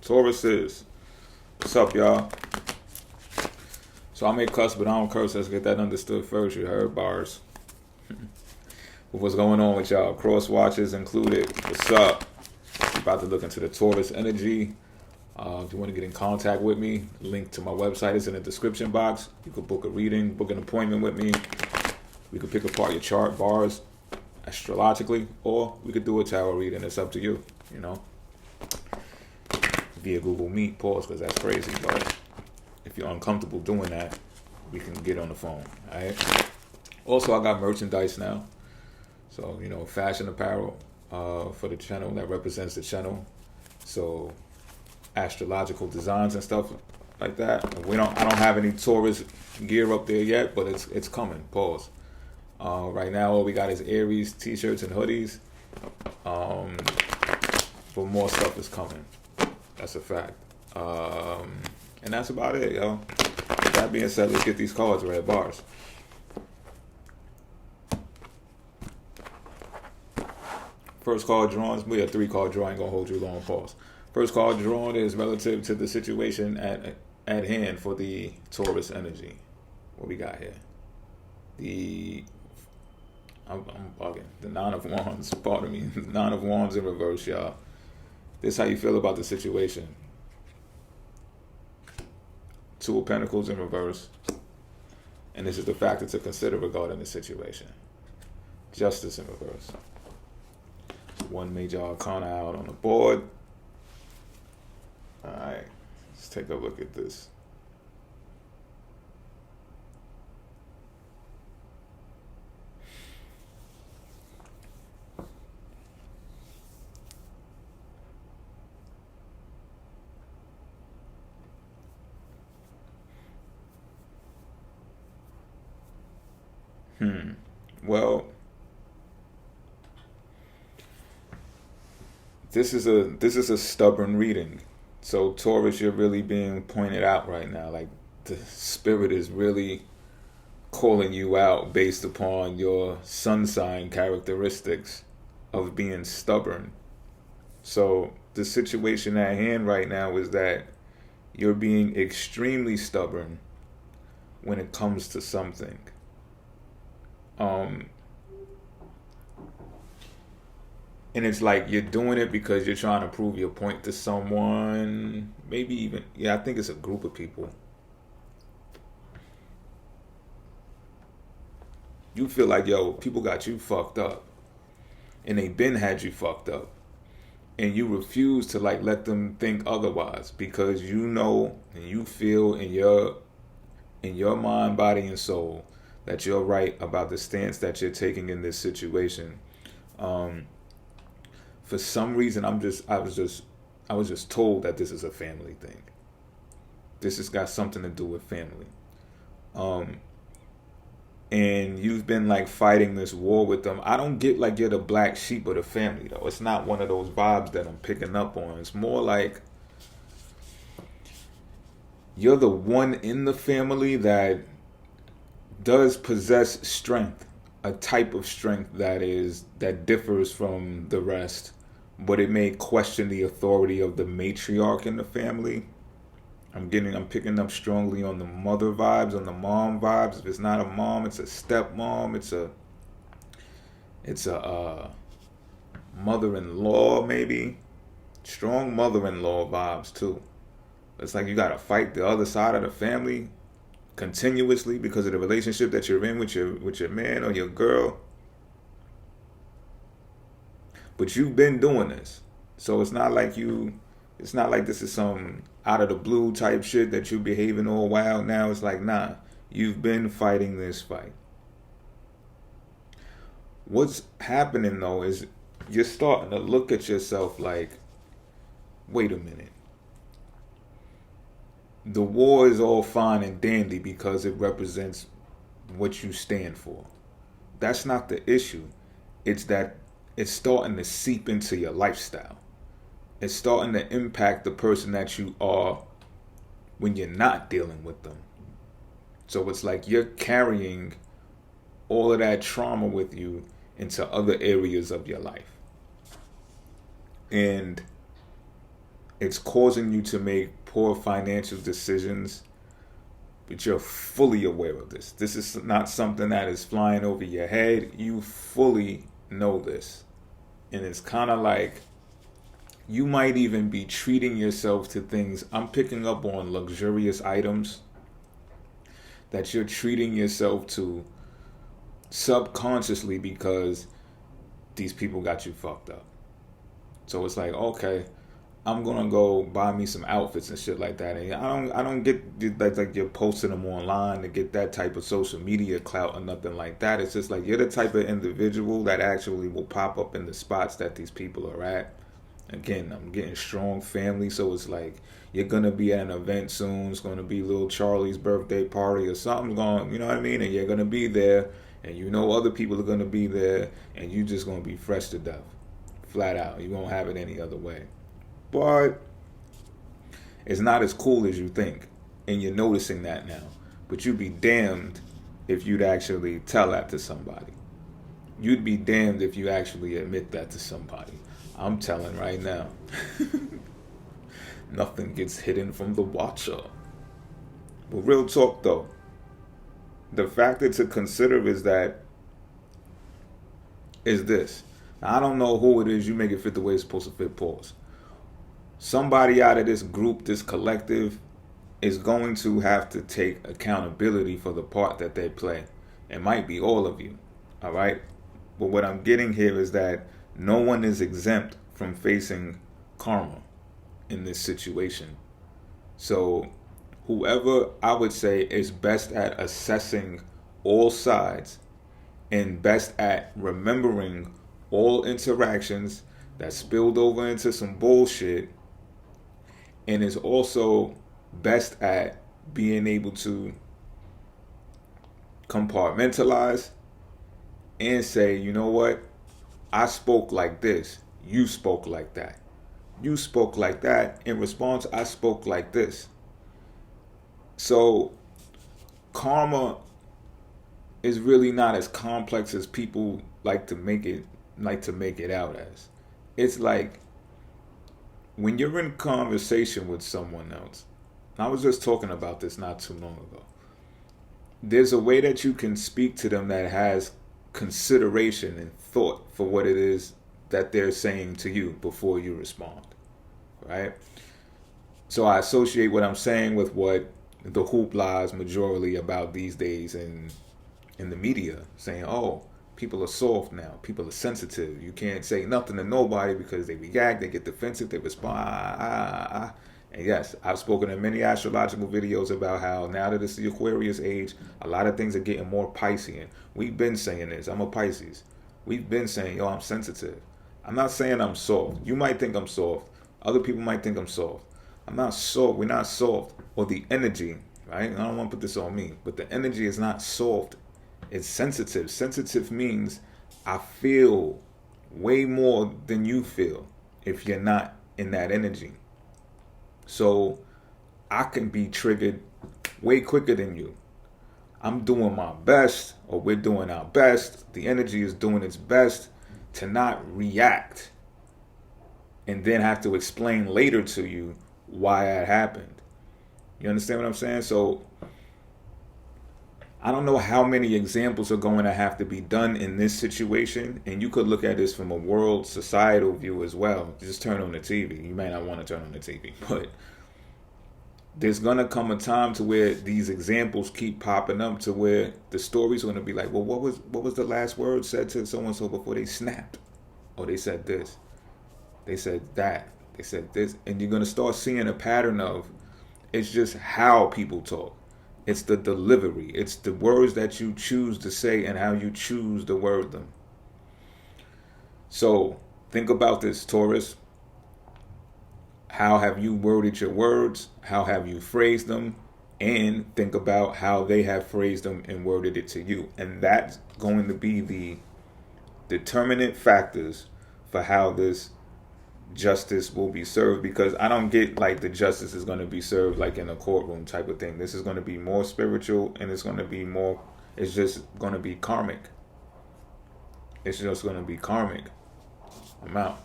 Tauruses, what's up, y'all? So I may cuss, but I don't curse. Let's get that understood first. You heard? Bars. What's going on with y'all? Cross watches included. What's up? About to look into the Taurus energy. If you want to get in contact with me, link to my website is in the description box. You could book a reading, book an appointment with me. We could pick apart your chart bars astrologically, or we could do a tarot reading. It's up to you, you know. Via Google Meet, pause, because that's crazy. But if you're uncomfortable doing that, we can get on the phone, all right? Also, I got merchandise now. So, you know, fashion apparel for the channel that represents the channel. So, astrological designs and stuff like that. I don't have any Taurus gear up there yet, but it's coming. Pause. Right now, all we got is Aries t-shirts and hoodies. But more stuff is coming. That's a fact. And that's about it, yo. With that being said, let's get these cards read. Bars. First card drawn. We have 3 card draw. I ain't gonna hold you long. Pause. First card drawn is relative to the situation at hand for the Taurus energy. What we got here? I'm bugging. The 9 of Wands. Pardon me. The 9 of Wands in reverse, y'all. This is how you feel about the situation. 2 of Pentacles in reverse. And this is the factor to consider regarding the situation. Justice in reverse. 1 major arcana out on the board. Alright, let's take a look at this. Well, this is a stubborn reading. So Taurus, you're really being pointed out right now. Like the spirit is really calling you out based upon your sun sign characteristics of being stubborn. So the situation at hand right now is that you're being extremely stubborn when it comes to something. And it's like you're doing it because you're trying to prove your point to someone. Maybe even, I think it's a group of people. You feel like, yo, people got you fucked up. And they been had you fucked up. And you refuse to like let them think otherwise. Because you know and you feel in your mind, body, and soul that you're right about the stance that you're taking in this situation. For some reason, I was just told that this is a family thing. This has got something to do with family. And you've been like fighting this war with them. I don't get like you're the black sheep of the family though. It's not one of those vibes that I'm picking up on. It's more like you're the one in the family that does possess strength, a type of strength that differs from the rest, but it may question the authority of the matriarch in the family. I'm picking up strongly on the mother vibes, on the mom vibes. If it's not a mom, it's a stepmom. It's a mother-in-law maybe. Strong mother-in-law vibes too. It's like you gotta fight the other side of the family continuously because of the relationship that you're in with your man or your girl. But you've been doing this. So it's not like this is some out of the blue type shit that you behaving all wild now. It's like, nah, you've been fighting this fight. What's happening though is you're starting to look at yourself like, wait a minute. The war is all fine and dandy because it represents what you stand for. That's not the issue. It's that it's starting to seep into your lifestyle. It's starting to impact the person that you are when you're not dealing with them. So it's like you're carrying all of that trauma with you into other areas of your life. And it's causing you to make poor financial decisions, but you're fully aware of this. This is not something that is flying over your head. You fully know this. And it's kind of like you might even be treating yourself to things. I'm picking up on luxurious items that you're treating yourself to subconsciously because these people got you fucked up. So it's like, okay, I'm gonna go buy me some outfits and shit like that. And I don't get like you're posting them online to get that type of social media clout or nothing like that. It's just like you're the type of individual that actually will pop up in the spots that these people are at. Again, I'm getting strong family, so it's like you're gonna be at an event soon. It's gonna be little Charlie's birthday party or something going, you know what I mean? And you're gonna be there, and you know other people are gonna be there, and you just gonna be fresh to death, flat out. You won't have it any other way. But it's not as cool as you think, and you're noticing that now. But you'd be damned if you'd actually tell that to somebody. You'd be damned if you actually admit that to somebody. I'm telling right now. Nothing gets hidden from the watcher. But real talk though, the factor to consider is this. Now, I don't know who it is. You make it fit the way it's supposed to fit. Pause. Somebody out of this group, this collective, is going to have to take accountability for the part that they play. It might be all of you. All right. But what I'm getting here is that no one is exempt from facing karma in this situation. So whoever, I would say, is best at assessing all sides and best at remembering all interactions that spilled over into some bullshit, and is also best at being able to compartmentalize and say, you know what? I spoke like this. You spoke like that. You spoke like that. In response, I spoke like this. So karma is really not as complex as people like to make it out as. It's like when you're in conversation with someone else. I was just talking about this not too long ago. There's a way that you can speak to them that has consideration and thought for what it is that they're saying to you before you respond, right? So I associate what I'm saying with what the hoopla is majorly about these days in the media, saying, oh, people are soft now, people are sensitive, you can't say nothing to nobody because they react, they get defensive, they respond, And yes, I've spoken in many astrological videos about how now that it's the Aquarius age, a lot of things are getting more Piscean. We've been saying this. I'm a Pisces. We've been saying, yo, I'm sensitive. I'm not saying I'm soft. You might think I'm soft. Other people might think I'm soft. I'm not soft. We're not soft. Or the energy, right? And I don't want to put this on me, but the energy is not soft. It's sensitive. Sensitive means I feel way more than you feel if you're not in that energy. So I can be triggered way quicker than you. I'm doing my best, or we're doing our best. The energy is doing its best to not react and then have to explain later to you why that happened. You understand what I'm saying? So I don't know how many examples are going to have to be done in this situation. And you could look at this from a world societal view as well. Just turn on the TV. You may not want to turn on the TV, but there's going to come a time to where these examples keep popping up to where the story's going to be like, well, what was the last word said to so-and-so before they snapped? Oh, they said this. They said that. They said this. And you're going to start seeing a pattern of, it's just how people talk. It's the delivery. It's the words that you choose to say and how you choose to word them. So think about this, Taurus. How have you worded your words? How have you phrased them? And think about how they have phrased them and worded it to you. And that's going to be the determinant factors for how this justice will be served, because I don't get like the justice is going to be served like in a courtroom type of thing. This is going to be more spiritual, and it's just going to be karmic. It's just going to be karmic. I'm out.